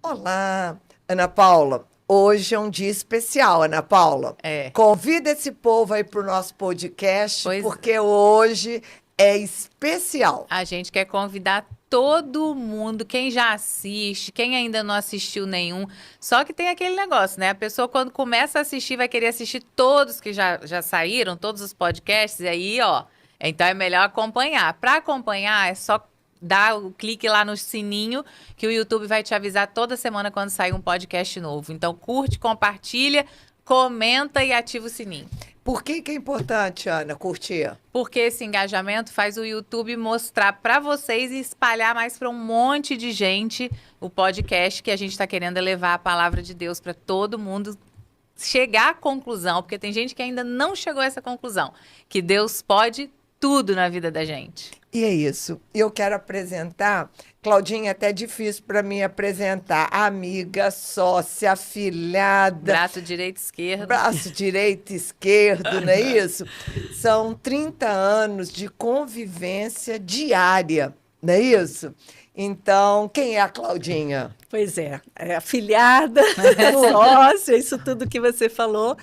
Olá, Ana Paula. Hoje é um dia especial, Ana Paula. É, Convida esse povo aí para o nosso podcast, pois porque hoje é especial. a gente quer convidar todo mundo, quem já assiste, quem ainda não assistiu nenhum. Só que tem aquele negócio, né? A pessoa, quando começa a assistir, vai querer assistir todos que já saíram, todos os podcasts, e aí, ó. Então é melhor acompanhar. Para acompanhar, é só dar o clique lá no sininho, que o YouTube vai te avisar toda semana quando sair um podcast novo. Então, curte, compartilha, comenta e ativa o sininho. Por que é importante, Ana, curtir? Porque esse engajamento faz o YouTube mostrar para vocês e espalhar mais para um monte de gente o podcast que a gente está querendo é levar a palavra de Deus para todo mundo chegar à conclusão, porque tem gente que ainda não chegou a essa conclusão, que Deus pode tudo na vida da gente. E é isso. Eu quero apresentar, Claudinha, é até difícil para mim apresentar, amiga, sócia, afilhada, Braço direito, esquerdo. braço direito, esquerdo, não é isso? São 30 anos de convivência diária, não é isso? Então, quem é a Claudinha? Pois é afilhada, sócia, isso tudo que você falou.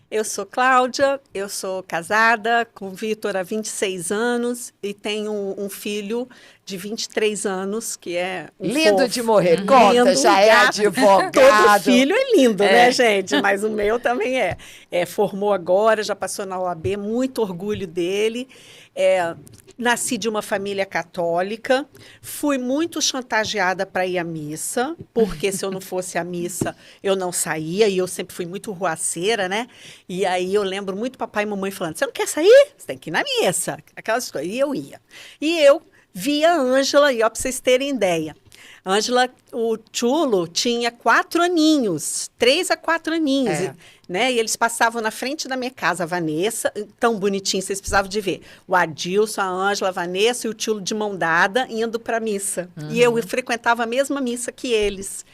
Eu sou Cláudia, eu sou casada com o Vitor há 26 anos e tenho um filho de 23 anos, que é um Lindo fofo. de morrer, conta, Lindo, já é gato. advogado. Todo filho é lindo, né, gente? Mas o meu também é. Formou agora, já passou na OAB, muito orgulho dele. Nasci de uma família católica, fui muito chantageada para ir à missa, porque se eu não fosse à missa, eu não saía, e eu sempre fui muito ruaceira, né? E aí eu lembro muito papai e mamãe falando, você não quer sair? Você tem que ir na missa, aquelas coisas. E eu ia. E eu via a Ângela, e ó, para vocês terem ideia, Ângela, o Chulo tinha 4 aninhos, 3 a 4 aninhos, né? E eles passavam na frente da minha casa, a Vanessa, tão bonitinho, vocês precisavam de ver. O Adilson, a Ângela, a Vanessa e o Chulo de mão dada, indo para a missa. E eu frequentava a mesma missa que eles.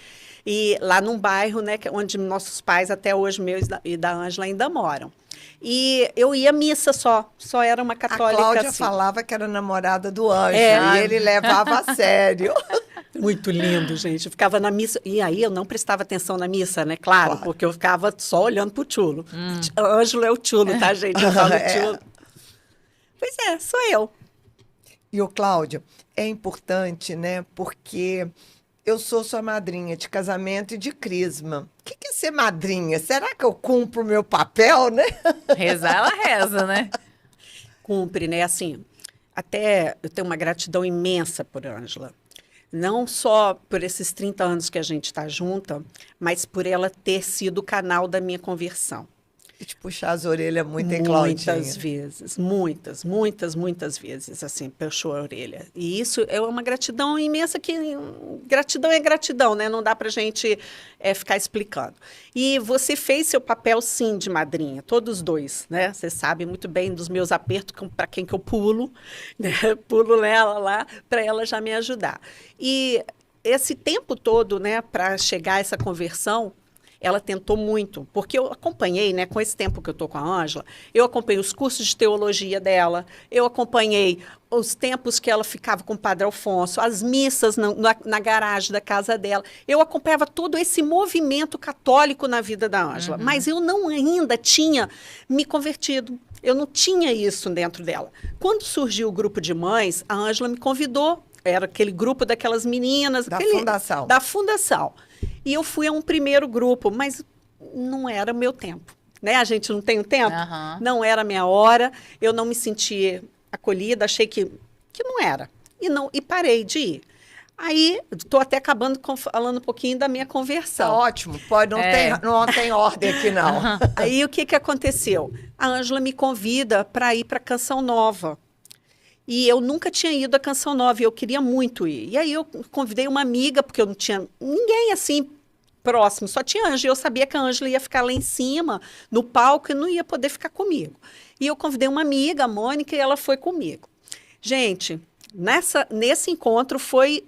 E lá num bairro, né, onde nossos pais, até hoje, meus e da Ângela, ainda moram. E eu ia à missa só era uma A católica Cláudia assim. falava que era namorada do Anjo, É. e ele levava a sério. Muito lindo, gente. Eu ficava na missa. E aí eu não prestava atenção na missa, né? Claro, porque eu ficava só olhando pro Chulo. Ângelo é o Chulo, tá, gente? Eu falo Chulo. Pois é, sou eu. E o Cláudio, é importante, né? Porque eu sou sua madrinha de casamento e de crisma. O que é ser madrinha? Será que eu cumpro o meu papel, né? Rezar, ela reza, né? Cumpre, né? Assim, até eu tenho uma gratidão imensa por Ângela. Não só por esses 30 anos que a gente está junta, mas por ela ter sido o canal da minha conversão. E te puxar as orelhas muito, hein, Claudinha? Muitas vezes, muitas vezes, assim, puxou a orelha. E isso é uma gratidão imensa que... Gratidão é gratidão, né? Não dá pra gente ficar explicando. E você fez seu papel, sim, de madrinha, todos dois, né? Você sabe muito bem dos meus apertos, para quem que eu pulo, né? Pulo nela lá, para ela já me ajudar. E esse tempo todo, né, para chegar a essa conversão, ela tentou muito, porque eu acompanhei, né, com esse tempo que eu estou com a Ângela, eu acompanhei os cursos de teologia dela, eu acompanhei os tempos que ela ficava com o Padre Alfonso, as missas na garagem da casa dela. Eu acompanhava todo esse movimento católico na vida da Ângela, mas eu não ainda tinha me convertido. Eu não tinha isso dentro dela. Quando surgiu o grupo de mães, a Ângela me convidou. Era aquele grupo daquelas meninas... Fundação. Da fundação. E eu fui a um primeiro grupo, mas não era o meu tempo. Né? A gente não tem o tempo? Não era a minha hora, eu não me senti acolhida, achei que não era. E parei de ir. Aí, estou até acabando falando um pouquinho da minha conversão. Tá ótimo, não tem ordem aqui, não. Aí, o que aconteceu? A Ângela me convida para ir para Canção Nova. E eu nunca tinha ido à Canção Nova, e eu queria muito ir. E aí eu convidei uma amiga, porque eu não tinha ninguém assim próximo, só tinha Ângela. E eu sabia que a Ângela ia ficar lá em cima, no palco, e não ia poder ficar comigo. E eu convidei uma amiga, a Mônica, e ela foi comigo. Gente, nesse encontro foi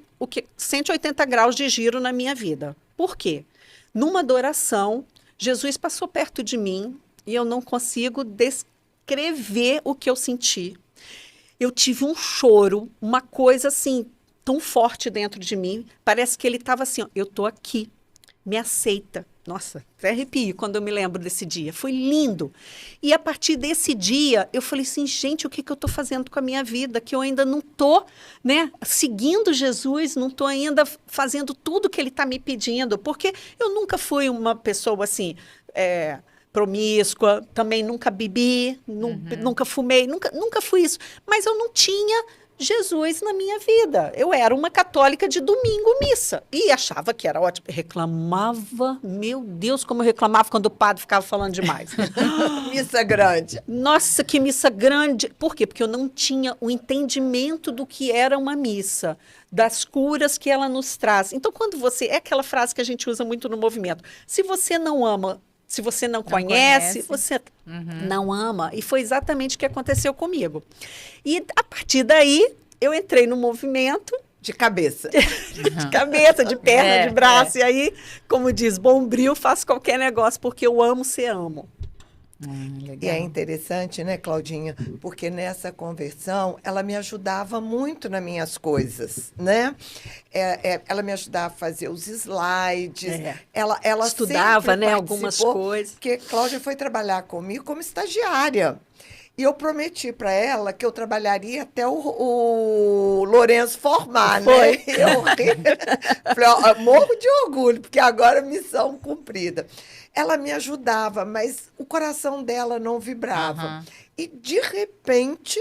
180 graus de giro na minha vida. Por quê? Numa adoração, Jesus passou perto de mim e eu não consigo descrever o que eu senti. Eu tive um choro, uma coisa assim, tão forte dentro de mim. Parece que ele estava assim, ó, eu tô aqui, me aceita. Nossa, até arrepio quando eu me lembro desse dia. Foi lindo. E a partir desse dia, eu falei assim, gente, o que eu estou fazendo com a minha vida? Que eu ainda não estou, né, seguindo Jesus, não estou ainda fazendo tudo que ele está me pedindo. Porque eu nunca fui uma pessoa assim, promíscua, também nunca bebi, nunca fumei, nunca fui isso. Mas eu não tinha Jesus na minha vida. Eu era uma católica de domingo, missa. E achava que era ótimo. Reclamava, meu Deus, como eu reclamava quando o padre ficava falando demais. Missa grande. Nossa, que missa grande. Por quê? Porque eu não tinha o entendimento do que era uma missa, das curas que ela nos traz. Então, quando você... É aquela frase que a gente usa muito no movimento. Se você não ama, se você não conhece, você não ama. E foi exatamente o que aconteceu comigo. E a partir daí, eu entrei no movimento. De cabeça. De cabeça, de perna, de braço. E aí, como diz, Bombril, faço qualquer negócio porque eu amo ser amo. E é interessante, né, Claudinha? Porque nessa conversão, ela me ajudava muito nas minhas coisas, né? Ela me ajudava a fazer os slides. Ela estudava, né, algumas coisas. Porque Cláudia foi trabalhar comigo como estagiária. E eu prometi para ela que eu trabalharia até o Lourenço formar, né? Eu falei, ó, morro de orgulho, porque agora missão cumprida. Ela me ajudava, mas o coração dela não vibrava. E, de repente,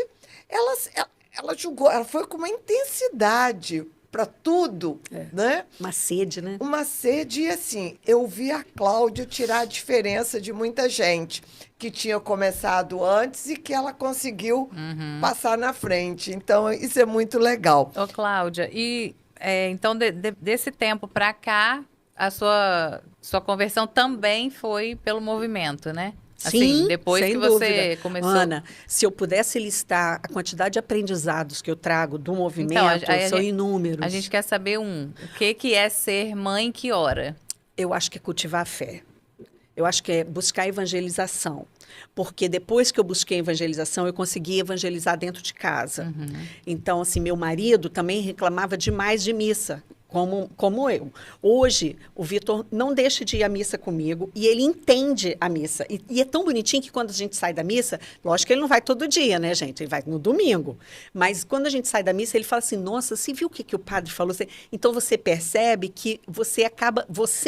ela julgou, ela foi com uma intensidade para tudo, né? Uma sede, né? Uma sede, e assim, eu vi a Cláudia tirar a diferença de muita gente que tinha começado antes e que ela conseguiu passar na frente. Então, isso é muito legal. Ô, Cláudia, e então desse tempo para cá, a sua conversão também foi pelo movimento, né? Assim, Sim, depois sem que você dúvida. começou... Ana, se eu pudesse listar a quantidade de aprendizados que eu trago do movimento, então, são inúmeros. A gente quer saber o que é ser mãe que ora? Eu acho que é cultivar a fé. Eu acho que é buscar evangelização. Porque depois que eu busquei evangelização, eu consegui evangelizar dentro de casa. Então, assim, meu marido também reclamava demais de missa. Como eu. Hoje, o Vitor não deixa de ir à missa comigo e ele entende a missa. E é tão bonitinho que quando a gente sai da missa, lógico que ele não vai todo dia, né, gente? Ele vai no domingo. Mas quando a gente sai da missa, ele fala assim, nossa, você viu o que o padre falou? Então, você percebe que você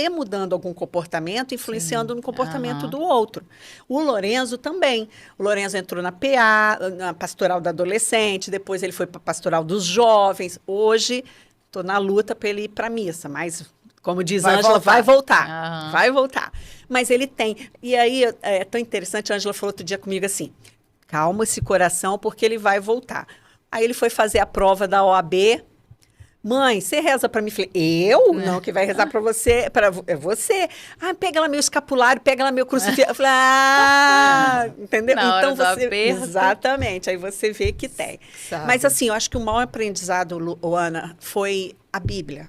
mudando algum comportamento, influenciando no comportamento do outro. O Lorenzo também. O Lorenzo entrou na PA, na Pastoral do Adolescente, depois ele foi para a Pastoral dos Jovens. Hoje... Estou na luta para ele ir para a missa, mas, como diz a Ângela, vai voltar. Vai voltar. Mas ele tem. E aí, é tão interessante, a Ângela falou outro dia comigo assim, calma esse coração, porque ele vai voltar. Aí ele foi fazer a prova da OAB. Mãe, você reza para mim? Falei, eu? Não, que vai rezar para você, é você. Ah, pega lá meu escapulário, pega lá meu crucifixo. Eu falei, entendeu? Na então hora do você... aperto. Exatamente, aí você vê que tem. Sabe. Mas assim, eu acho que o maior aprendizado, Ana, foi a Bíblia.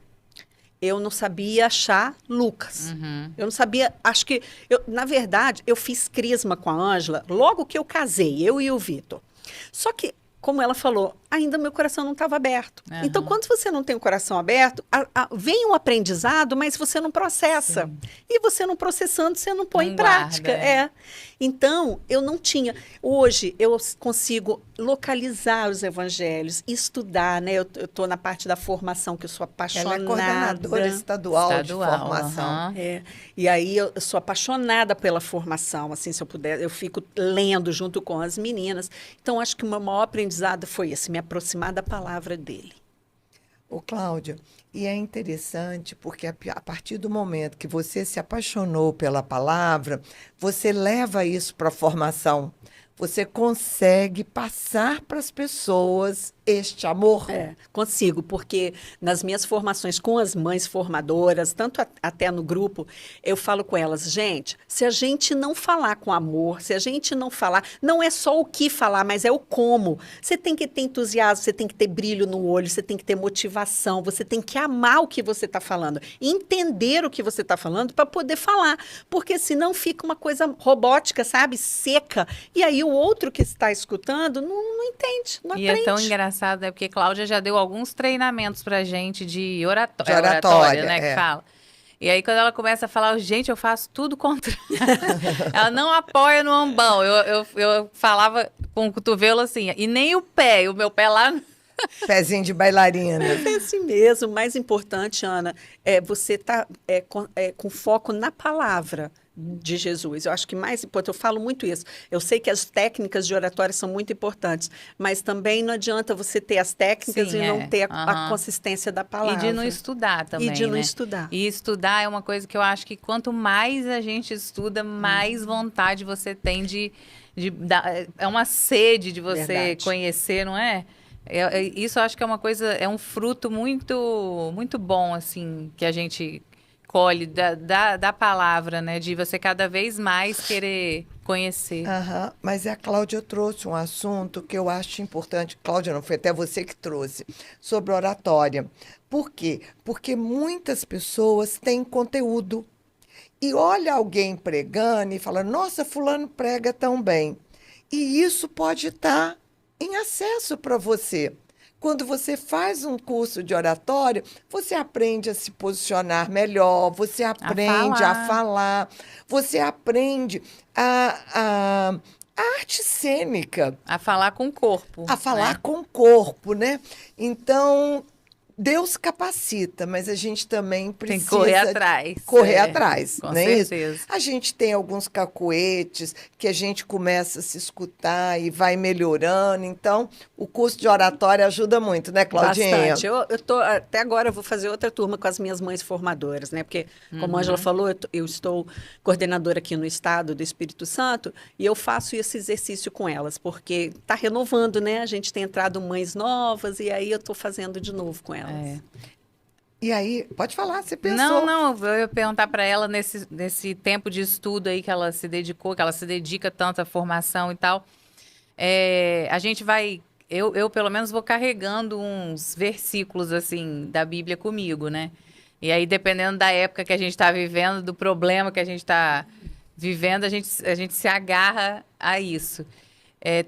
Eu não sabia achar Lucas. Eu não sabia, acho que... na verdade, eu fiz crisma com a Ângela logo que eu casei, eu e o Vitor. Só que, como ela falou, ainda meu coração não estava aberto. Então, quando você não tem o coração aberto, vem um aprendizado, mas você não processa. Sim. E você não processando, você não põe em prática. Então, eu não tinha. Hoje, eu consigo localizar os evangelhos, estudar, né? Eu estou na parte da formação, que eu sou apaixonada. Ela é coordenadora estadual de formação. E aí, eu sou apaixonada pela formação. Assim, se eu puder, eu fico lendo junto com as meninas. Então, acho que o meu maior aprendizado foi esse, me aproximar da palavra dele. Ô, Cláudia, e é interessante porque a partir do momento que você se apaixonou pela palavra, você leva isso para a formação. Você consegue passar para as pessoas este amor? Consigo, porque nas minhas formações com as mães formadoras, tanto até no grupo, eu falo com elas, gente, se a gente não falar com amor, se a gente não falar, não é só o que falar, mas é o como. Você tem que ter entusiasmo, você tem que ter brilho no olho, você tem que ter motivação, você tem que amar o que você está falando, entender o que você está falando para poder falar, porque senão fica uma coisa robótica, sabe? Seca. E aí o outro que está escutando não entende, não aprende. E é tão engraçado engraçado, né? Porque Cláudia já deu alguns treinamentos pra gente de De oratória, oratória, né? Que é. fala. E aí, quando ela começa a falar, gente, eu faço tudo contrário. Ela não apoia no ambão. Eu falava com o cotovelo assim, e nem o pé. O meu pé lá. Pezinho de bailarina. É assim mesmo. O mais importante, Ana, é você estar com foco na palavra de Jesus. Eu acho que mais importante, eu falo muito isso. Eu sei que as técnicas de oratória são muito importantes, mas também não adianta você ter as técnicas Sim, e não ter a aham. consistência da palavra. E de não estudar também, E de não né? estudar. E estudar é uma coisa que eu acho que quanto mais a gente estuda, mais vontade você tem é uma sede de você Verdade. conhecer, não é? Isso eu acho que é uma coisa, é um fruto muito, muito bom, assim, que a gente colhe da palavra, né? De você cada vez mais querer conhecer. Aham, mas a Cláudia trouxe um assunto que eu acho importante. Cláudia, não foi até você que trouxe, sobre oratória. Por quê? Porque muitas pessoas têm conteúdo e olha alguém pregando e fala, nossa, fulano prega tão bem. E isso pode estar em acesso para você. Quando você faz um curso de oratória, você aprende a se posicionar melhor, você aprende a falar, você aprende a arte cênica, A falar com o corpo. a falar né? com o corpo, né? Então, Deus capacita, mas a gente também Tem que precisa correr atrás. correr atrás, Com não é isso? certeza. A gente tem alguns cacuetes que a gente começa a se escutar e vai melhorando. Então, o curso de oratória ajuda muito, né, Claudinha? Bastante. Até agora eu vou fazer outra turma com as minhas mães formadoras, né? Porque, como a Ângela falou, eu estou coordenadora aqui no estado do Espírito Santo e eu faço esse exercício com elas, porque está renovando, né? A gente tem entrado mães novas e aí eu estou fazendo de novo com elas. E aí, pode falar, você pensou. Não, eu ia perguntar para ela nesse tempo de estudo aí que ela se dedicou, que ela se dedica tanto à formação e tal. A gente vai, eu pelo menos vou carregando uns versículos assim da Bíblia comigo, né? E aí, dependendo da época que a gente está vivendo, do problema que a gente está vivendo, a gente se agarra a isso.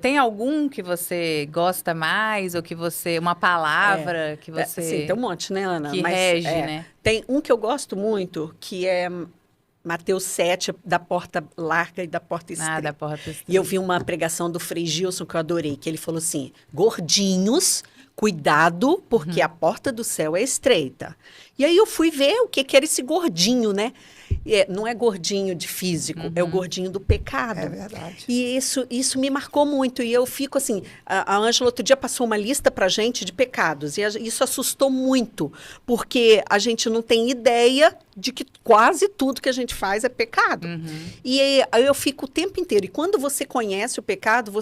Tem algum que você gosta mais, ou que uma palavra que você... Sim, tem um monte, né, Ana? que rege, né? Tem um que eu gosto muito, que é Mateus 7, da porta larga e da porta estreita. Da porta estreita. E eu vi uma pregação do Frei Gilson que eu adorei, que ele falou assim, gordinhos, cuidado, porque a porta do céu é estreita. E aí eu fui ver o que era esse gordinho, né? Não é gordinho de físico, é o gordinho do pecado. É verdade. E isso me marcou muito. E eu fico assim, a Ângela outro dia passou uma lista pra gente de pecados. E isso assustou muito, porque a gente não tem ideia de que quase tudo que a gente faz é pecado. E aí eu fico o tempo inteiro. E quando você conhece o pecado,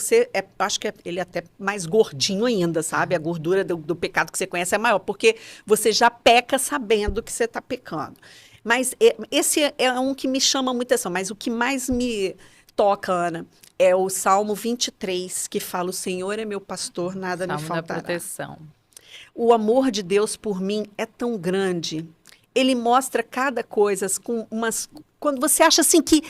acho que ele é até mais gordinho ainda, sabe? A gordura do pecado que você conhece é maior, porque você já peca sabendo que você está pecando. Mas esse é um que me chama muita atenção. Mas o que mais me toca, Ana, é o Salmo 23, que fala, o Senhor é meu pastor, nada me Salmo da faltará. proteção. O amor de Deus por mim é tão grande. Ele mostra cada coisa com umas... Quando você acha assim que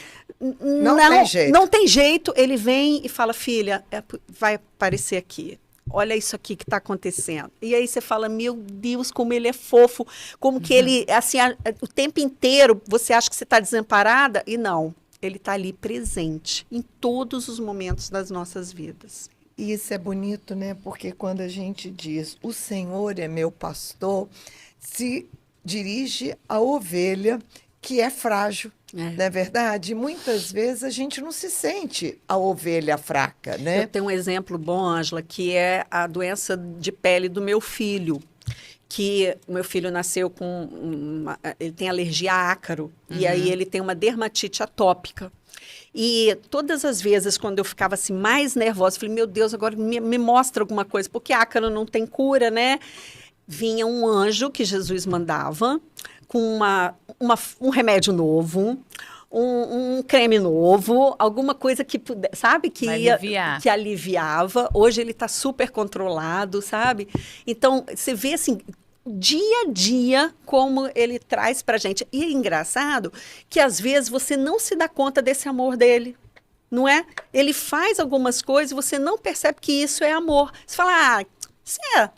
não tem jeito, ele vem e fala, filha, vai aparecer aqui. Olha isso aqui que está acontecendo. E aí você fala, meu Deus, como ele é fofo, como que ele, assim, o tempo inteiro você acha que você está desamparada, e não, ele está ali presente em todos os momentos das nossas vidas. E isso é bonito, né? Porque quando a gente diz, o Senhor é meu pastor, se dirige à ovelha que é frágil. Não é verdade? Muitas vezes a gente não se sente a ovelha fraca, né? Eu tenho um exemplo bom, Ângela, que é a doença de pele do meu filho. Que o meu filho nasceu ele tem alergia a ácaro. E aí ele tem uma dermatite atópica. E todas as vezes, quando eu ficava assim mais nervosa, eu falei, meu Deus, agora me mostra alguma coisa, porque ácaro não tem cura, né? Vinha um anjo que Jesus mandava, com um remédio novo, um creme novo, alguma coisa que sabe, que aliviava. Hoje ele está super controlado, sabe? Então, você vê assim, dia a dia, como ele traz pra gente. E é engraçado que às vezes você não se dá conta desse amor dele. Não é? Ele faz algumas coisas e você não percebe que isso é amor. Você fala, Isso é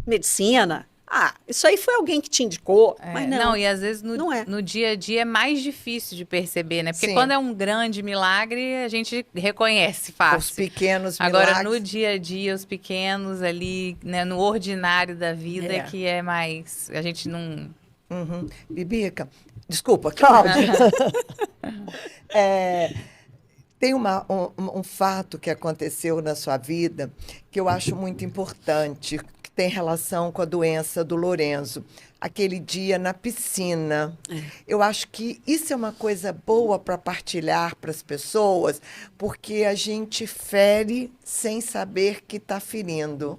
medicina. Ah, isso aí foi alguém que te indicou. Mas não, e às vezes não é. no dia a dia é mais difícil de perceber, né? Porque Sim. quando é um grande milagre, a gente reconhece fácil. Os pequenos Agora, milagres. no dia a dia, os pequenos ali, né, no ordinário da vida, É. que é mais... A gente não... Uhum. Bibica, desculpa, Cláudia. Tem um fato que aconteceu na sua vida que eu acho muito importante, que tem relação com a doença do Lorenzo. Aquele dia na piscina. Eu acho que isso é uma coisa boa para partilhar para as pessoas, porque a gente fere sem saber que está ferindo.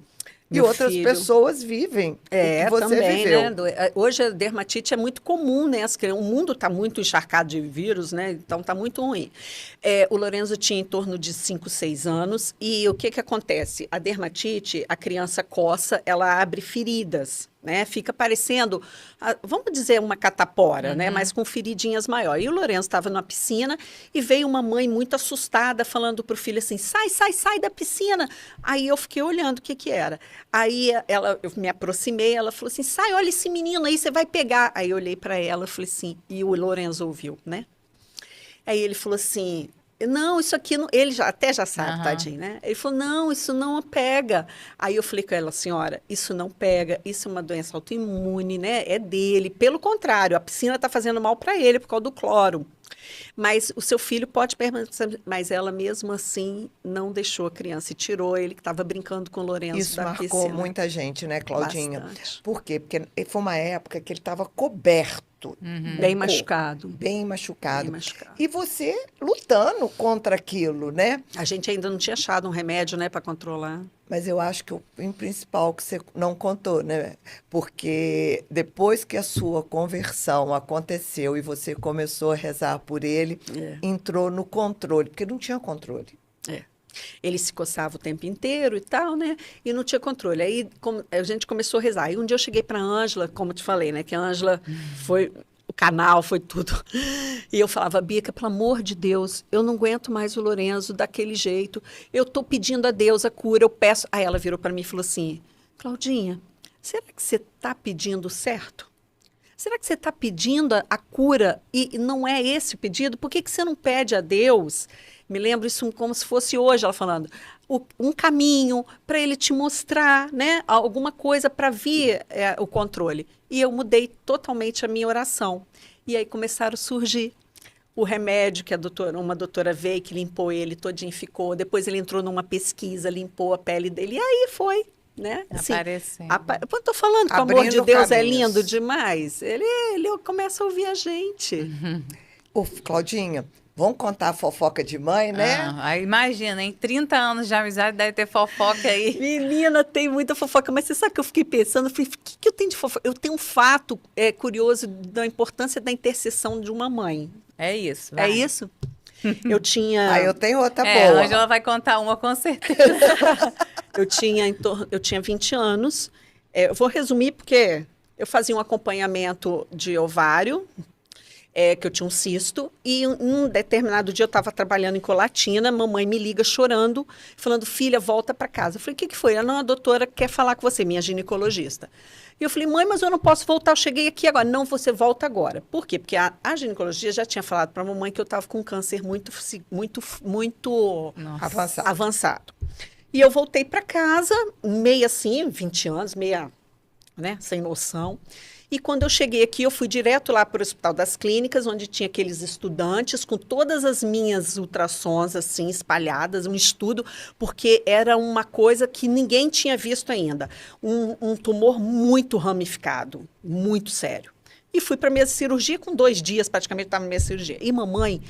E Meu outras filho. pessoas vivem o que você também, viveu. né? Hoje a dermatite é muito comum, né? O mundo está muito encharcado de vírus, né? Então está muito ruim. O Lorenzo tinha em torno de 5, 6 anos e o que acontece? A dermatite, a criança coça, ela abre feridas, né? Fica parecendo, vamos dizer, uma catapora, né? Mas com feridinhas maiores. E o Lorenzo estava na piscina e veio uma mãe muito assustada falando para o filho assim, sai da piscina. Aí eu fiquei olhando o que era. Aí eu me aproximei, ela falou assim, sai, olha esse menino aí, você vai pegar. Aí eu olhei para ela e falei assim, e o Lorenzo ouviu, né? Aí ele falou assim, não, isso aqui, não... ele até já sabe, tadinho, né? Ele falou, não, isso não pega. Aí eu falei com ela, senhora, isso não pega, isso é uma doença autoimune, né? É dele. Pelo contrário, a piscina está fazendo mal para ele por causa do cloro. Mas o seu filho pode permanecer, mas ela mesmo assim não deixou a criança e tirou ele que estava brincando com o Lorenzo Isso da marcou piscina. muita gente, né, Claudinha? Bastante. Por quê? Porque foi uma época que ele estava coberto. Bem machucado. Bem machucado. Bem machucado. E você lutando contra aquilo, né? A gente ainda não tinha achado um remédio, né, para controlar. Mas eu acho que o principal que você não contou, né? Porque depois que a sua conversão aconteceu e você começou a rezar por ele, entrou no controle, porque não tinha controle. Ele se coçava o tempo inteiro e tal, né? E não tinha controle. Aí a gente começou a rezar. Aí um dia eu cheguei para a Ângela, como eu te falei, né? Que a Ângela foi o canal, foi tudo. E eu falava, Bica, pelo amor de Deus, eu não aguento mais o Lorenzo daquele jeito. Eu estou pedindo a Deus a cura, eu peço. Aí ela virou para mim e falou assim, Claudinha, será que você está pedindo certo? Será que você está pedindo a cura e não é esse o pedido? Por que você não pede a Deus? Me lembro isso como se fosse hoje, ela falando, um caminho para ele te mostrar, né, alguma coisa para vir o controle. E eu mudei totalmente a minha oração. E aí começaram a surgir o remédio que uma doutora veio, que limpou ele, todinho ficou. Depois ele entrou numa pesquisa, limpou a pele dele. E aí foi, né? Assim, Aparecendo. eu estou falando que o amor de Abrindo Deus é caminhos. lindo demais. Ele começa a ouvir a gente. Ô, Claudinha, vamos contar a fofoca de mãe, né? Aí imagina, em 30 anos de amizade deve ter fofoca aí. Menina, tem muita fofoca, mas você sabe que eu fiquei pensando, eu falei, o que eu tenho de fofoca? Eu tenho um fato curioso da importância da intercessão de uma mãe. É isso. É vai. isso? Eu tinha... Aí eu tenho outra A boa. Ângela vai contar uma com certeza. Eu tinha 20 anos. Eu vou resumir porque eu fazia um acompanhamento de ovário, que eu tinha um cisto, e um determinado dia eu estava trabalhando em Colatina, mamãe me liga chorando, falando, filha, volta para casa. Eu falei, o que foi? Ela, não, a doutora quer falar com você, minha ginecologista. E eu falei, mãe, mas eu não posso voltar, eu cheguei aqui agora. Não, você volta agora. Por quê? Porque a ginecologia já tinha falado para a mamãe que eu estava com um câncer muito Avançado. avançado. E eu voltei para casa, meio assim, 20 anos, meia, né, sem noção. E quando eu cheguei aqui, eu fui direto lá para o Hospital das Clínicas, onde tinha aqueles estudantes com todas as minhas ultrassons assim espalhadas, um estudo, porque era uma coisa que ninguém tinha visto ainda. Um tumor muito ramificado, muito sério. E fui para a mesa de cirurgia, com 2 dias praticamente estava na mesa de cirurgia. E mamãe,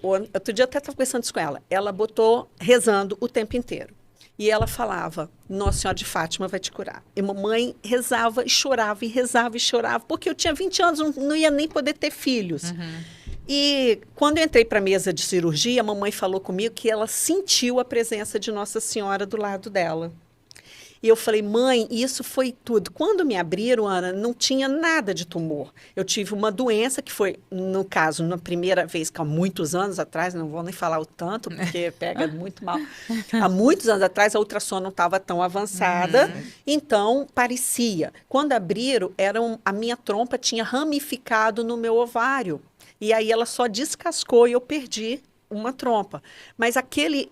outro dia eu até estava conversando isso com ela botou rezando o tempo inteiro. E ela falava, Nossa Senhora de Fátima vai te curar. E mamãe rezava e chorava, e rezava e chorava, porque eu tinha 20 anos, não ia nem poder ter filhos. E quando eu entrei para a mesa de cirurgia, a mamãe falou comigo que ela sentiu a presença de Nossa Senhora do lado dela. E eu falei, mãe, isso foi tudo. Quando me abriram, Ana, não tinha nada de tumor. Eu tive uma doença que foi, no caso, na primeira vez, que há muitos anos atrás, não vou nem falar o tanto, porque pega muito mal. Há muitos anos atrás, a ultrassom não estava tão avançada, então parecia. Quando abriram, a minha trompa tinha ramificado no meu ovário. E aí ela só descascou e eu perdi uma trompa. Mas aquele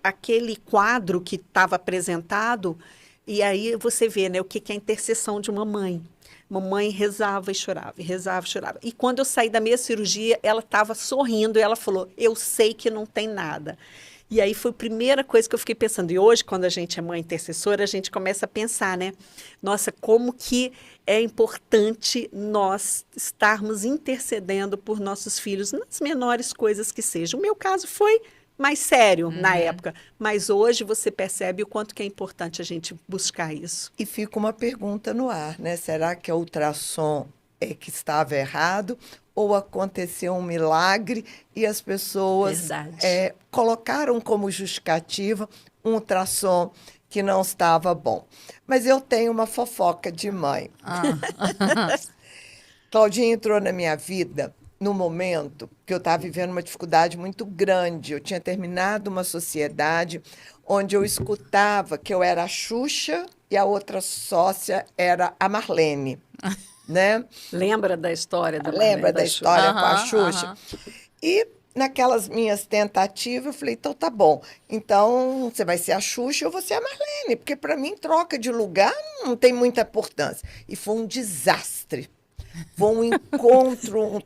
quadro que estava apresentado, e aí você vê, né, o que é a intercessão de uma mãe. Mamãe rezava e chorava, e rezava e chorava. E quando eu saí da minha cirurgia, ela estava sorrindo e ela falou, eu sei que não tem nada. E aí foi a primeira coisa que eu fiquei pensando. E hoje, quando a gente é mãe intercessora, a gente começa a pensar, né? Nossa, como que é importante nós estarmos intercedendo por nossos filhos nas menores coisas que sejam. O meu caso foi mais sério na época, mas hoje você percebe o quanto que é importante a gente buscar isso. E fica uma pergunta no ar, né? Será que a ultrassom é que estava errado ou aconteceu um milagre e as pessoas colocaram como justificativa um ultrassom que não estava bom? Mas eu tenho uma fofoca de mãe. Claudinha entrou na minha vida no momento que eu estava vivendo uma dificuldade muito grande. Eu tinha terminado uma sociedade onde eu escutava que eu era a Xuxa e a outra sócia era a Marlene. Né? Lembra da história da Lembra da história com a Xuxa? Xuxa? E naquelas minhas tentativas, eu falei, então tá bom. Então, você vai ser a Xuxa ou você é a Marlene, porque para mim, troca de lugar não tem muita importância. E foi um desastre. Foi um encontro,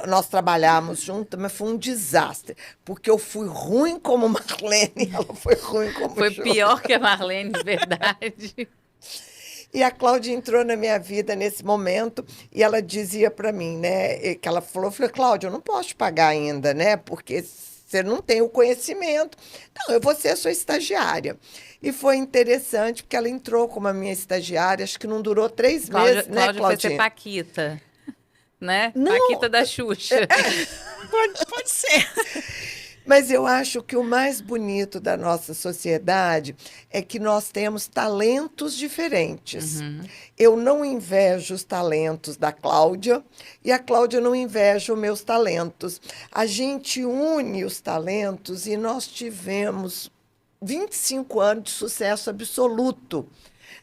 nós trabalhamos juntas, mas foi um desastre, porque eu fui ruim como Marlene, ela foi ruim como Foi Xuxa. pior que a Marlene, de verdade. E a Cláudia entrou na minha vida nesse momento e ela dizia para mim, né, que ela falou, Cláudia, eu não posso te pagar ainda, né, porque você não tem o conhecimento. Não, eu vou ser a sua estagiária. E foi interessante, porque ela entrou como a minha estagiária, acho que não durou 3 meses, né, Cláudia foi ser Claudinha? Paquita, né? Não. Paquita da Xuxa. Pode ser. Mas eu acho que o mais bonito da nossa sociedade é que nós temos talentos diferentes. Eu não invejo os talentos da Cláudia e a Cláudia não inveja os meus talentos. A gente une os talentos e nós tivemos 25 anos de sucesso absoluto.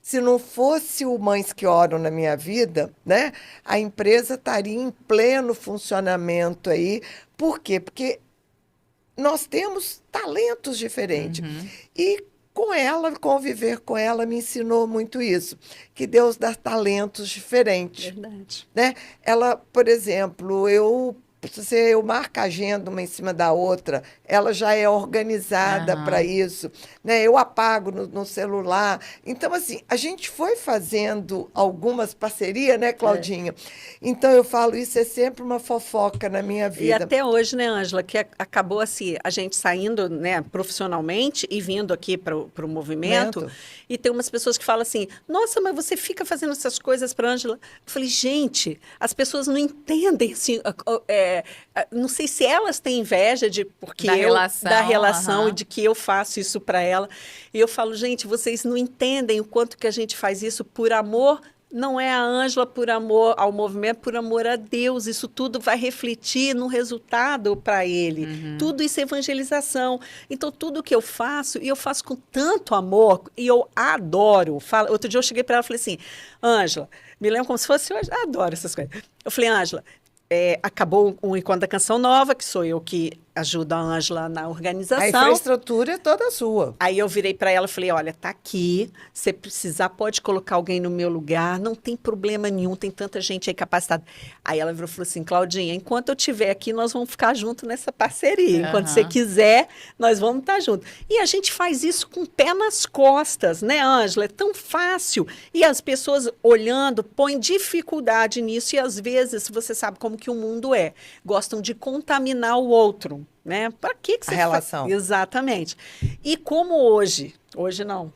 Se não fosse o Mães que Oram na minha vida, né, a empresa estaria em pleno funcionamento aí. Por quê? Porque nós temos talentos diferentes. E com ela, conviver com ela, me ensinou muito isso, que Deus dá talentos diferentes. Verdade. Né? Ela, por exemplo, se eu marco a agenda uma em cima da outra, ela já é organizada para isso. Né? Eu apago no celular. Então, assim, a gente foi fazendo algumas parcerias, né, Claudinha? Então, eu falo, isso é sempre uma fofoca na minha vida. E até hoje, né, Ângela, que acabou assim, a gente saindo, né, profissionalmente e vindo aqui para o movimento, e tem umas pessoas que falam assim, nossa, mas você fica fazendo essas coisas para Ângela. Eu falei, gente, as pessoas não entendem, assim, não sei se elas têm inveja porque da relação e de que eu faço isso para ela. E eu falo, gente, vocês não entendem o quanto que a gente faz isso por amor. Não é a Ângela por amor ao movimento, por amor a Deus. Isso tudo vai refletir no resultado para ele. Tudo isso é evangelização. Então, tudo que eu faço, e eu faço com tanto amor, e eu adoro. Outro dia eu cheguei para ela e falei assim, Ângela, me lembro como se fosse hoje, adoro essas coisas. Eu falei, Ângela, acabou o Encontro da Canção Nova, que sou eu que ajudo a Ângela na organização. A infraestrutura é toda sua. Aí eu virei para ela e falei, olha, tá aqui, se precisar pode colocar alguém no meu lugar, não tem problema nenhum, tem tanta gente aí capacitada. Aí ela virou e falou assim, Claudinha, enquanto eu estiver aqui, nós vamos ficar juntos nessa parceria. Enquanto você quiser, nós vamos estar juntos. E a gente faz isso com o pé nas costas, né, Ângela? É tão fácil. E as pessoas olhando, põem dificuldade nisso, e às vezes, você sabe como que o mundo é, gostam de contaminar o outro. Né? Para que você a relação. Exatamente. E como hoje não,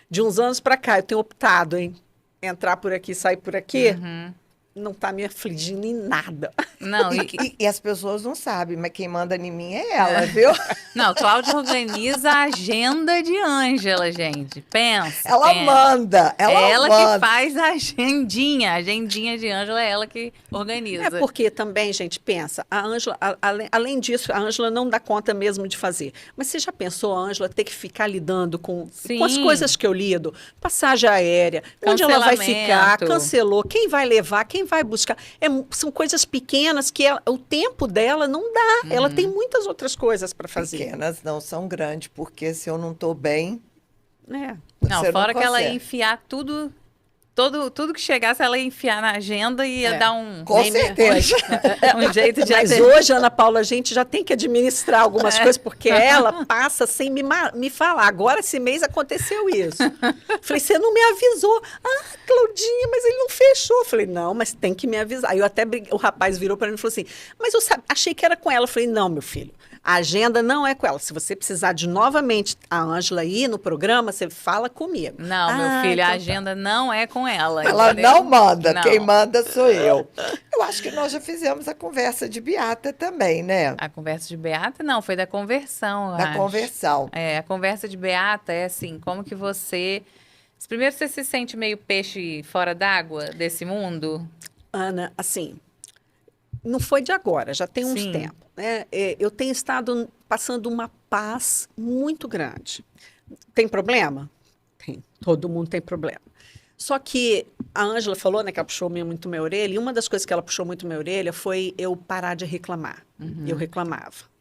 de uns anos para cá, eu tenho optado em entrar por aqui, sair por aqui, não está me afligindo em nada. Não, E as pessoas não sabem, mas quem manda em mim é ela, viu? não, Cláudia organiza a agenda de Ângela, gente. Pensa. Ela pensa. manda, ela É ela manda. que faz a agendinha de Ângela, é ela que organiza. É porque também, gente, pensa, a Ângela, além disso, a Ângela não dá conta mesmo de fazer. Mas você já pensou a Ângela ter que ficar lidando com as Sim. coisas que eu lido? Passagem aérea, onde ela vai ficar, Cancelamento. cancelou, quem vai levar, quem vai buscar. São coisas pequenas que o tempo dela não dá. Ela tem muitas outras coisas para fazer. Pequenas não são grandes, porque se eu não tô bem, É. Não, você fora não que ela ia consegue. enfiar tudo que chegasse, ela ia enfiar na agenda e ia É. dar um, Com certeza. um jeito de Mas atender. hoje, Ana Paula, a gente já tem que administrar algumas coisas, porque ela passa sem me falar. Agora, esse mês, aconteceu isso. Falei, você não me avisou. Ah, Claudinha, mas ele não fechou. Falei, não, mas tem que me avisar. Aí eu até o rapaz virou para mim e falou assim, mas eu achei que era com ela. Eu falei, não, meu filho, a agenda não é com ela. Se você precisar de novamente a Ângela ir no programa, você fala comigo. Não, meu filho, então a tá. agenda não é com ela. Ela entendeu? não manda, Não. quem manda sou eu. Eu acho que nós já fizemos a conversa de Beata também, né? A conversa de Beata, não, foi da conversão, eu Da acho. conversão. É, a conversa de Beata é assim, como que você... Primeiro, você se sente meio peixe fora d'água desse mundo? Ana, assim, não foi de agora, já tem uns Sim. tempos. Né? Eu tenho estado passando uma paz muito grande. Tem problema? Tem. Todo mundo tem problema. Só que a Ângela falou, né, que ela puxou muito minha orelha, e uma das coisas que ela puxou muito minha orelha foi eu parar de reclamar. Eu reclamava.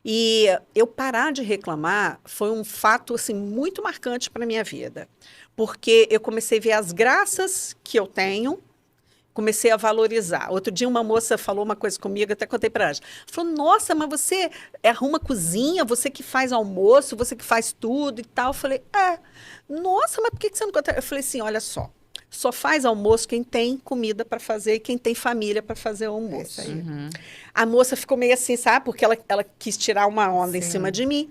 E eu parar de reclamar foi um fato assim muito marcante para minha vida, porque eu comecei a ver as graças que eu tenho, comecei a valorizar. Outro dia uma moça falou uma coisa comigo, até contei para ela. Falou: "Nossa, mas você arruma cozinha, você que faz almoço, você que faz tudo e tal". Eu falei: "É. Nossa, mas por que você não conta?" Eu falei assim: "Olha só, só faz almoço quem tem comida para fazer e quem tem família para fazer o almoço". É isso aí. A moça ficou meio assim, sabe? Porque ela quis tirar uma onda em cima de mim.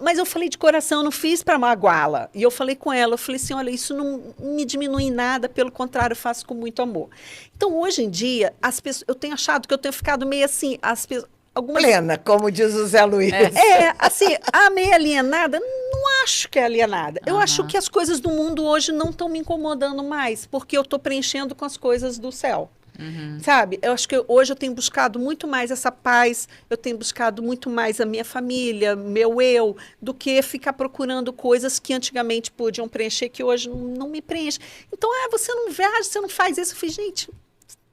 Mas eu falei de coração, eu não fiz para magoá-la. E eu falei com ela, eu falei assim, olha, isso não me diminui em nada, pelo contrário, eu faço com muito amor. Então, hoje em dia, as pessoas, eu tenho achado que eu tenho ficado meio assim, algumas... Plena, como diz o Zé Luiz. Assim, a meio alienada, não acho que é alienada. Eu acho que as coisas do mundo hoje não estão me incomodando mais, porque eu estou preenchendo com as coisas do céu. Sabe? Eu acho que hoje eu tenho buscado muito mais essa paz, eu tenho buscado muito mais a minha família, meu eu, do que ficar procurando coisas que antigamente podiam preencher, que hoje não me preenche. Então, você não viaja, você não faz isso. Eu falei, gente,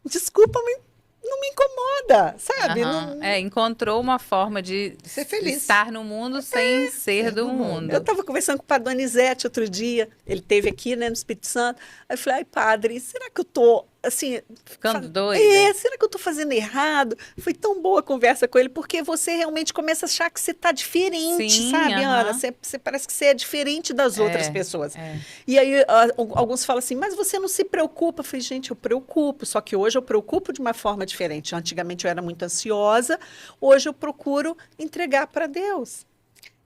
desculpa, mas não me incomoda, sabe? Não- Encontrou uma forma de Ser feliz. estar no mundo sem ser do mundo. Eu estava conversando com o padre Donizete outro dia, ele esteve aqui, né, no Espírito Santo. Aí eu falei, ai, padre, será que eu tô, assim... Ficando doida? Será que eu tô fazendo errado? Foi tão boa a conversa com ele, porque você realmente começa a achar que você tá diferente, Sim, sabe, aham. Ana? Você parece que você é diferente das outras pessoas. é. E aí, alguns falam assim, mas você não se preocupa? Eu falei, gente, eu preocupo, só que hoje eu preocupo de uma forma diferente. Antigamente eu era muito ansiosa, hoje eu procuro entregar para Deus.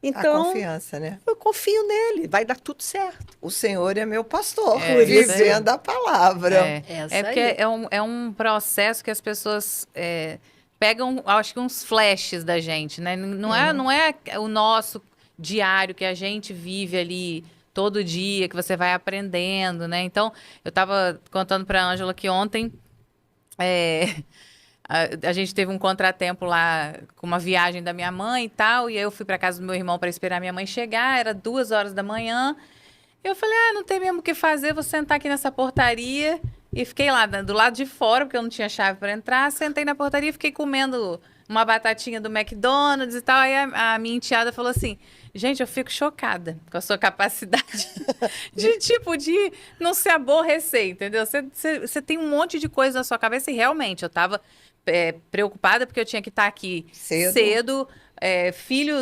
A Então, confiança, né? eu confio nele, vai dar tudo certo. O Senhor é meu pastor, É, vivendo a palavra. Essa Porque aí. é um processo que as pessoas pegam, acho que uns flashes da gente, né? Não é o nosso diário que a gente vive ali todo dia, que você vai aprendendo, né? Então, eu estava contando para a Ângela que ontem a gente teve um contratempo lá com uma viagem da minha mãe e tal, e aí eu fui para casa do meu irmão para esperar minha mãe chegar, era 2 horas da manhã. Eu falei, não tem mesmo o que fazer, vou sentar aqui nessa portaria. E fiquei lá do lado de fora, porque eu não tinha chave para entrar. Sentei na portaria e fiquei comendo uma batatinha do McDonald's e tal. Aí a minha enteada falou assim, gente, eu fico chocada com a sua capacidade de não se aborrecer, entendeu? Você tem um monte de coisa na sua cabeça e realmente eu estava preocupada porque eu tinha que estar aqui cedo filho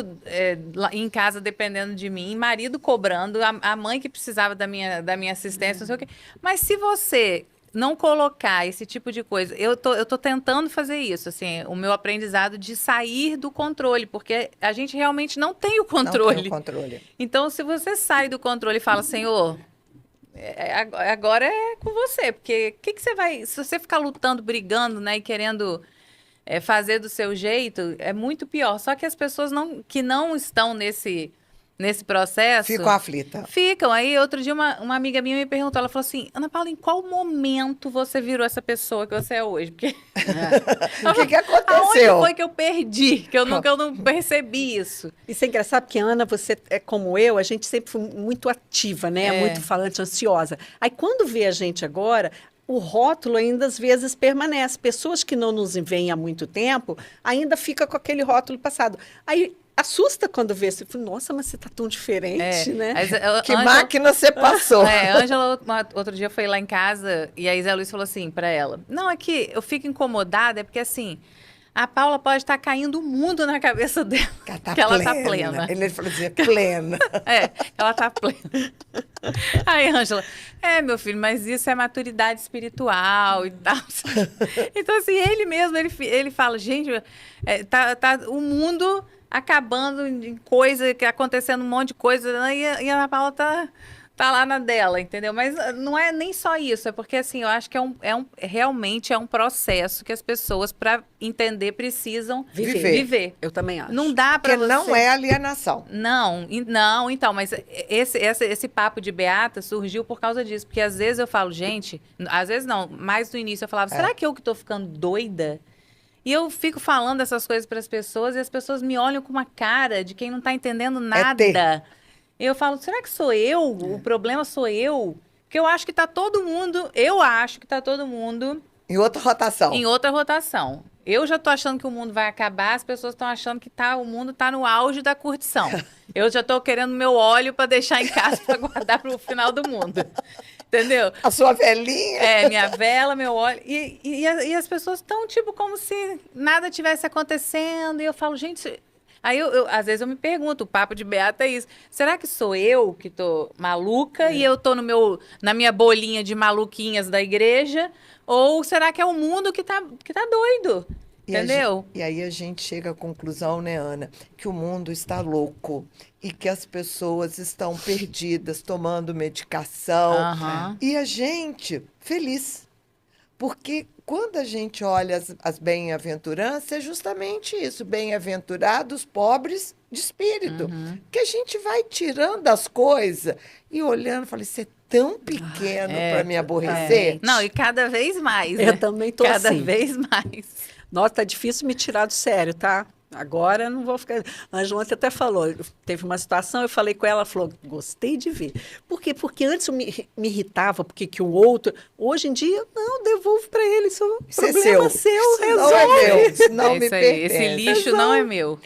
lá em casa dependendo de mim, marido cobrando, a mãe que precisava da minha assistência, não sei o quê. Mas se você não colocar esse tipo de coisa, eu tô tentando fazer isso, assim, o meu aprendizado de sair do controle, porque a gente realmente não tem o controle. Não tem o controle. Então, se você sai do controle e fala, Senhor, agora é com você, porque o que você vai... Se você ficar lutando, brigando, né, e querendo fazer do seu jeito, é muito pior. Só que as pessoas que não estão nesse processo... Fico aflita. Ficam. Aí, outro dia, uma amiga minha me perguntou, ela falou assim, Ana Paula, em qual momento você virou essa pessoa que você é hoje? Porque... O que Aonde aconteceu? foi que eu perdi? Que eu não percebi isso. Isso é engraçado, porque, Ana, você é como eu, a gente sempre foi muito ativa, né? Muito falante, ansiosa. Aí, quando vê a gente agora, o rótulo ainda às vezes permanece. Pessoas que não nos veem há muito tempo, ainda fica com aquele rótulo passado. Aí, assusta quando vê. Você fala, nossa, mas você tá tão diferente, né? Que máquina você passou? Ângela, outro dia foi lá em casa e a Isa Luiz falou assim pra ela, não, é que eu fico incomodada, é porque assim, a Paula pode estar caindo o mundo na cabeça dela, que ela tá plena. Ele falou assim, plena. Ela tá plena. Aí, Ângela, meu filho, mas isso é maturidade espiritual e tal. Então, assim, ele mesmo, ele fala, gente, tá o mundo acabando em coisa, acontecendo um monte de coisa, né? E a Ana Paula tá lá na dela, entendeu? Mas não é nem só isso, é porque, assim, eu acho que realmente é um processo que as pessoas, para entender, precisam viver. Eu também acho. Não dá para Porque não é alienação. Não, então, mas esse papo de beata surgiu por causa disso, porque às vezes eu falo, gente, às vezes não, mas no início eu falava, será que eu que tô ficando doida? E eu fico falando essas coisas para as pessoas e as pessoas me olham com uma cara de quem não está entendendo nada. Eu falo, será que sou eu? O problema sou eu? Porque eu acho que está todo mundo Em outra rotação. em outra rotação. Eu já tô achando que o mundo vai acabar, as pessoas estão achando que o mundo tá no auge da curtição. Eu já tô querendo meu óleo para deixar em casa para guardar para o final do mundo. Entendeu? A sua velhinha. Minha vela, meu óleo. E as pessoas estão, tipo, como se nada tivesse acontecendo. E eu falo, gente... Aí, às vezes, eu me pergunto, o papo de beata é isso. Será que sou eu que tô maluca e eu tô na minha bolinha de maluquinhas da igreja? Ou será que é o mundo que tá doido? Entendeu? E aí a gente chega à conclusão, né, Ana, que o mundo está louco e que as pessoas estão perdidas, tomando medicação. E a gente feliz. Porque quando a gente olha as bem-aventuranças, é justamente isso, bem-aventurados pobres de espírito. Que a gente vai tirando as coisas e olhando, fala, isso é tão pequeno para me aborrecer. Não, e cada vez mais, Eu né? também tô cada assim. vez mais. Nossa, tá difícil me tirar do sério, tá? Agora eu não vou ficar... A Angela ontem até falou, teve uma situação, eu falei com ela, ela falou, gostei de ver. Por quê? Porque antes eu me irritava, porque que o outro... Hoje em dia, não, devolvo para ele, isso é um problema seu, resolve. Não é meu, isso não me Isso aí, pertence. esse lixo não é meu.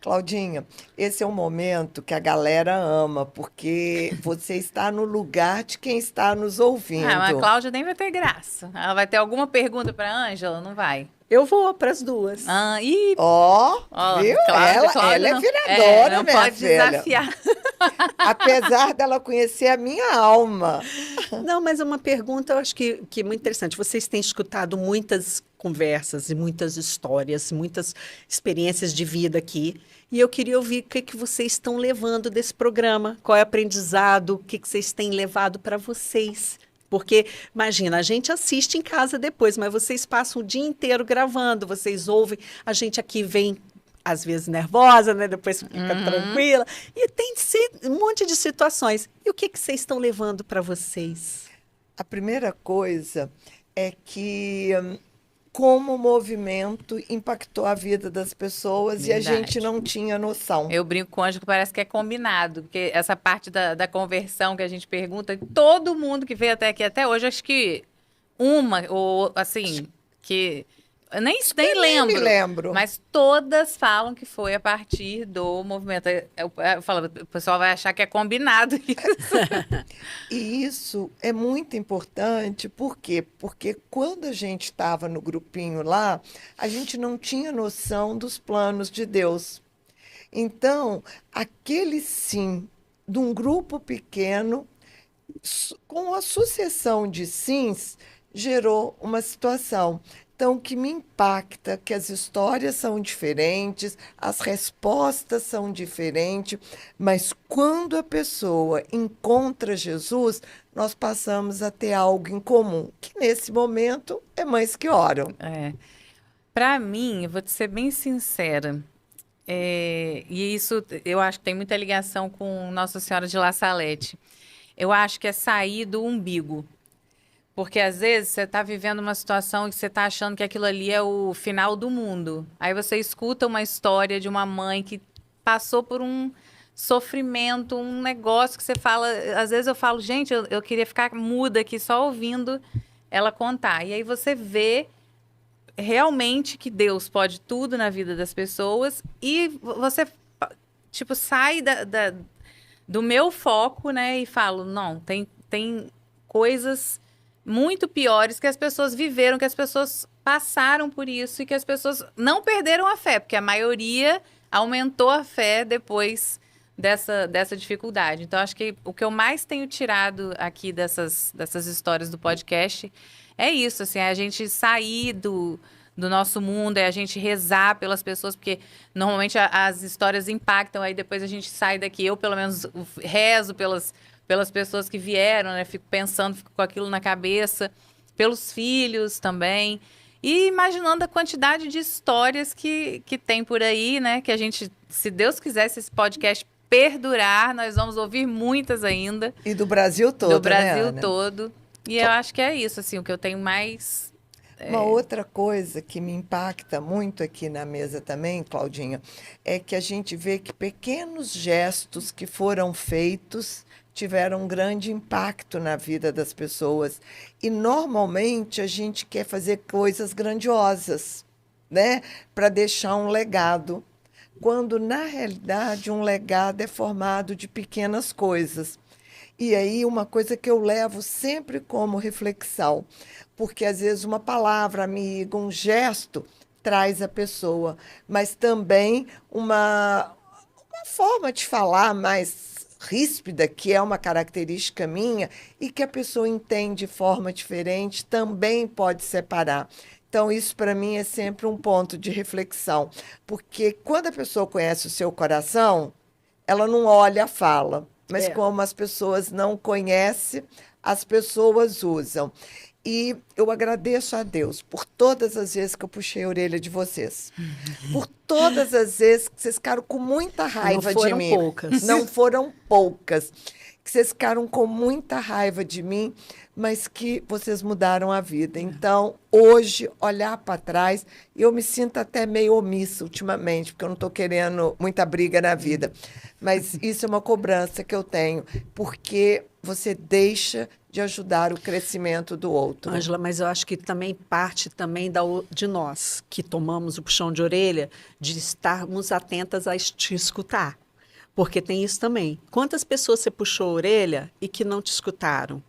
Claudinha, esse é um momento que a galera ama, porque você está no lugar de quem está nos ouvindo. Mas a Cláudia nem vai ter graça. Ela vai ter alguma pergunta para a Ângela? Não vai. Eu vou para as duas. Viu? Cláudia ela é não, viradora, não minha pode filha. desafiar. Apesar dela conhecer a minha alma. Não, mas é uma pergunta, eu acho que é muito interessante. Vocês têm escutado muitas conversas e muitas histórias, muitas experiências de vida aqui. E eu queria ouvir o que vocês estão levando desse programa. Qual é o aprendizado? O que vocês têm levado para vocês? Porque, imagina, a gente assiste em casa depois, mas vocês passam o dia inteiro gravando, vocês ouvem, a gente aqui vem, às vezes, nervosa, né? Depois fica tranquila. E tem um monte de situações. E o que vocês estão levando para vocês? A primeira coisa é que como o movimento impactou a vida das pessoas e a gente não tinha noção. Eu brinco com o Ângelo que parece que é combinado, porque essa parte da conversão que a gente pergunta, todo mundo que veio até aqui até hoje, acho que uma, ou assim, que... Eu nem lembro, me lembro. Mas todas falam que foi a partir do movimento. Eu falo, o pessoal vai achar que é combinado isso. E isso é muito importante, por quê? Porque quando a gente estava no grupinho lá, a gente não tinha noção dos planos de Deus. Então, aquele sim de um grupo pequeno, com a sucessão de sims, gerou uma situação. Então, o que me impacta é que as histórias são diferentes, as respostas são diferentes, mas quando a pessoa encontra Jesus, nós passamos a ter algo em comum, que nesse momento é mães que oram. Para mim, eu vou te ser bem sincera, e isso eu acho que tem muita ligação com Nossa Senhora de La Salete. Eu acho que é sair do umbigo. Porque às vezes você está vivendo uma situação e você está achando que aquilo ali é o final do mundo. Aí você escuta uma história de uma mãe que passou por um sofrimento, um negócio que você fala. Às vezes eu falo, gente, eu queria ficar muda aqui só ouvindo ela contar. E aí você vê realmente que Deus pode tudo na vida das pessoas e você, tipo, sai do meu foco, né? E falo, não, tem coisas muito piores que as pessoas viveram, que as pessoas passaram por isso e que as pessoas não perderam a fé, porque a maioria aumentou a fé depois dessa dificuldade. Então, acho que o que eu mais tenho tirado aqui dessas histórias do podcast é isso, assim, é a gente sair do nosso mundo, é a gente rezar pelas pessoas, porque normalmente as histórias impactam, aí depois a gente sai daqui, eu pelo menos rezo pelas pessoas que vieram, né? Fico pensando, fico com aquilo na cabeça, pelos filhos também. E imaginando a quantidade de histórias que tem por aí, né? Que a gente, se Deus quiser, se esse podcast perdurar, nós vamos ouvir muitas ainda. E do Brasil todo, do Brasil né, Ana? todo. E eu acho que é isso, assim, o que eu tenho mais... Uma outra coisa que me impacta muito aqui na mesa também, Claudinha, é que a gente vê que pequenos gestos que foram feitos tiveram um grande impacto na vida das pessoas. E normalmente a gente quer fazer coisas grandiosas, né, para deixar um legado, quando na realidade um legado é formado de pequenas coisas. E aí, uma coisa que eu levo sempre como reflexão, porque às vezes uma palavra amiga, um gesto traz a pessoa, mas também uma forma de falar mais ríspida, que é uma característica minha, e que a pessoa entende de forma diferente, também pode separar. Então, isso para mim é sempre um ponto de reflexão, porque quando a pessoa conhece o seu coração, ela não olha a fala. Mas como as pessoas não conhecem, as pessoas usam. E eu agradeço a Deus por todas as vezes que eu puxei a orelha de vocês. Por todas as vezes que vocês ficaram com muita raiva de mim. Não foram poucas. Não foram poucas. Que vocês ficaram com muita raiva de mim, mas que vocês mudaram a vida. Então, hoje, olhar para trás, eu me sinto até meio omissa ultimamente, porque eu não estou querendo muita briga na vida. Mas isso é uma cobrança que eu tenho, porque você deixa de ajudar o crescimento do outro. Ângela, mas eu acho que também parte também de nós, que tomamos o puxão de orelha, de estarmos atentas a te escutar. Porque tem isso também. Quantas pessoas você puxou a orelha e que não te escutaram?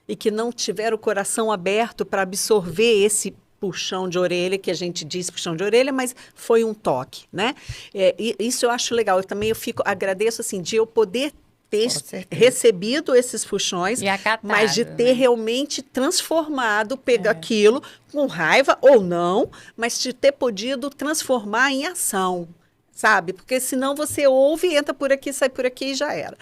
E que não tiveram o coração aberto para absorver esse puxão de orelha, que a gente diz puxão de orelha, mas foi um toque, né? Isso eu acho legal. Eu também agradeço assim, de eu poder ter recebido esses puxões, mas de ter realmente transformado, pegar aquilo com raiva ou não, mas de ter podido transformar em ação. Sabe? Porque senão você ouve, entra por aqui, sai por aqui e já era.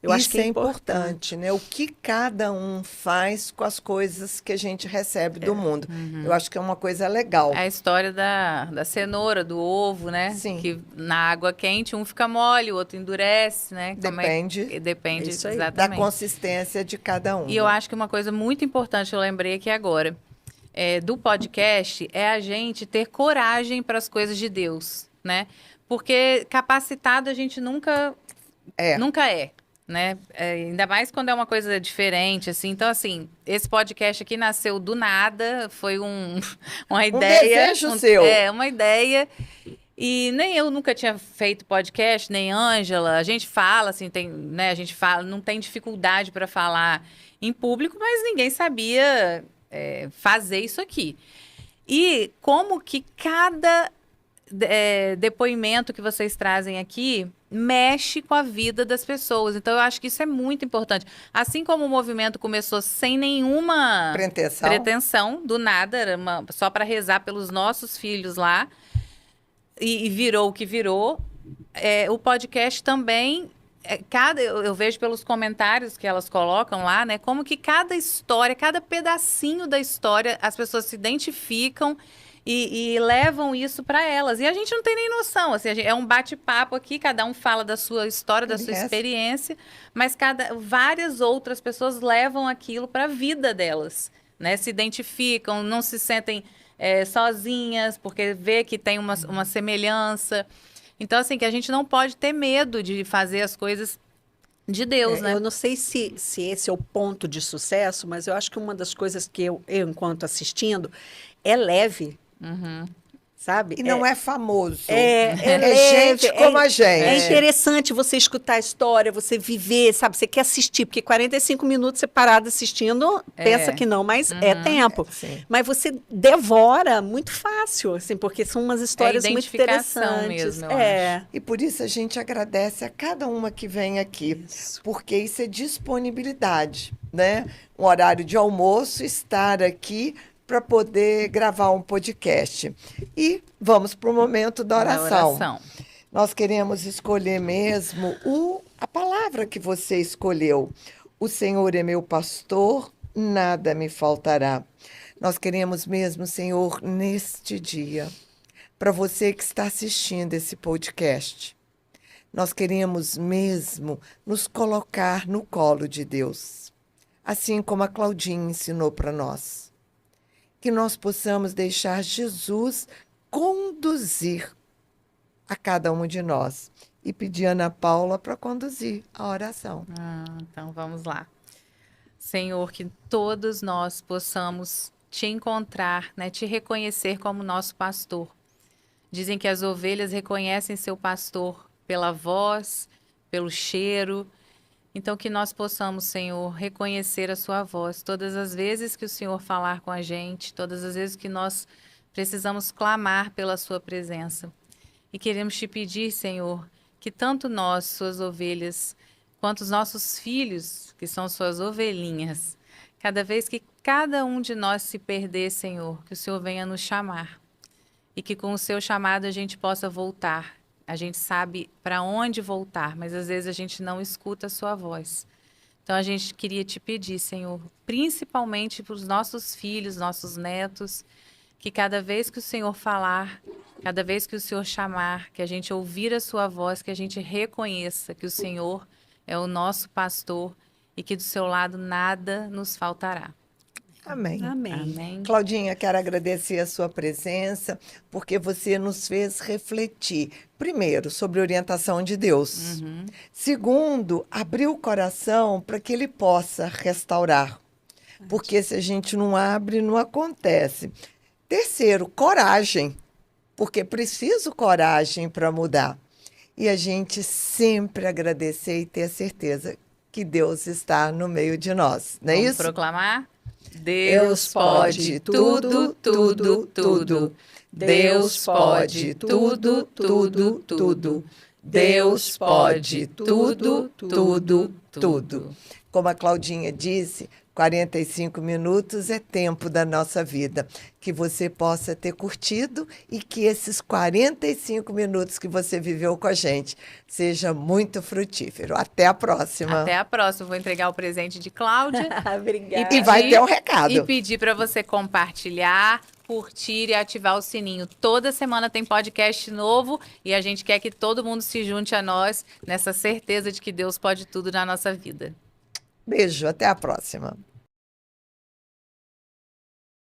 Eu acho que é importante, né? O que cada um faz com as coisas que a gente recebe do mundo. Eu acho que é uma coisa legal. É a história da cenoura, do ovo, né? Sim. Que na água quente um fica mole, o outro endurece, né? Depende. Depende exatamente da consistência de cada um. E eu acho que uma coisa muito importante, eu lembrei aqui agora, do podcast, é a gente ter coragem para as coisas de Deus, né? Porque capacitado a gente nunca é, né? Ainda mais quando é uma coisa diferente, assim. Então, assim, esse podcast aqui nasceu do nada, foi uma ideia. Desejo seu. Uma ideia. E nem eu nunca tinha feito podcast, nem Ângela. A gente fala, assim, né? A gente fala, não tem dificuldade para falar em público, mas ninguém sabia fazer isso aqui. E como que cada depoimento que vocês trazem aqui mexe com a vida das pessoas. Então, eu acho que isso é muito importante. Assim como o movimento começou sem nenhuma pretensão, do nada, era só para rezar pelos nossos filhos lá, e virou o que virou, o podcast também... eu vejo pelos comentários que elas colocam lá, né? Como que cada história, cada pedacinho da história, as pessoas se identificam e levam isso para elas. E a gente não tem nem noção. Assim, é um bate-papo aqui, cada um fala da sua história, da sua experiência, mas várias outras pessoas levam aquilo para a vida delas, né? Se identificam, não se sentem sozinhas, porque vê que tem uma semelhança. Então, assim, que a gente não pode ter medo de fazer as coisas de Deus, né? Eu não sei se esse é o ponto de sucesso, mas eu acho que uma das coisas que eu enquanto assistindo, é leve, sabe? E não é famoso. É leve, gente como a gente. É interessante você escutar a história, você viver, sabe? Você quer assistir, porque 45 minutos você parado assistindo, pensa que não, mas é tempo. Mas você devora muito fácil, assim, porque são umas histórias muito interessantes. Mesmo, eu acho. E por isso a gente agradece a cada uma que vem aqui, porque isso é disponibilidade, né? Um horário de almoço, estar aqui para poder gravar um podcast. E vamos para o momento da oração. Nós queremos escolher mesmo a palavra que você escolheu. O Senhor é meu pastor, nada me faltará. Nós queremos mesmo, Senhor, neste dia, para você que está assistindo esse podcast, nós queremos mesmo nos colocar no colo de Deus, assim como a Claudinha ensinou para nós. Que nós possamos deixar Jesus conduzir a cada um de nós. E pedir a Ana Paula para conduzir a oração. Então vamos lá. Senhor, que todos nós possamos te encontrar, né, te reconhecer como nosso pastor. Dizem que as ovelhas reconhecem seu pastor pela voz, pelo cheiro. Então, que nós possamos, Senhor, reconhecer a sua voz todas as vezes que o Senhor falar com a gente, todas as vezes que nós precisamos clamar pela sua presença. E queremos te pedir, Senhor, que tanto nós, suas ovelhas, quanto os nossos filhos, que são suas ovelhinhas, cada vez que cada um de nós se perder, Senhor, que o Senhor venha nos chamar. E que com o seu chamado a gente possa voltar. A gente sabe para onde voltar, mas às vezes a gente não escuta a sua voz. Então a gente queria te pedir, Senhor, principalmente para os nossos filhos, nossos netos, que cada vez que o Senhor falar, cada vez que o Senhor chamar, que a gente ouvir a sua voz, que a gente reconheça que o Senhor é o nosso pastor e que do seu lado nada nos faltará. Amém. Amém. Claudinha, quero agradecer a sua presença, porque você nos fez refletir, primeiro, sobre a orientação de Deus. Segundo, abrir o coração para que Ele possa restaurar. Porque se a gente não abre, não acontece. Terceiro, coragem, porque preciso coragem para mudar. E a gente sempre agradecer e ter a certeza que Deus está no meio de nós. Não é Vamos isso? proclamar? Deus pode tudo, tudo, tudo. Deus pode tudo, tudo, tudo. Deus pode tudo, tudo, tudo. Como a Claudinha disse, 45 minutos é tempo da nossa vida. Que você possa ter curtido e que esses 45 minutos que você viveu com a gente seja muito frutífero. Até a próxima. Até a próxima. Vou entregar o presente de Cláudia. Obrigada. E vai ter um recado. E pedir para você compartilhar, curtir e ativar o sininho. Toda semana tem podcast novo e a gente quer que todo mundo se junte a nós nessa certeza de que Deus pode tudo na nossa vida. Beijo, até a próxima.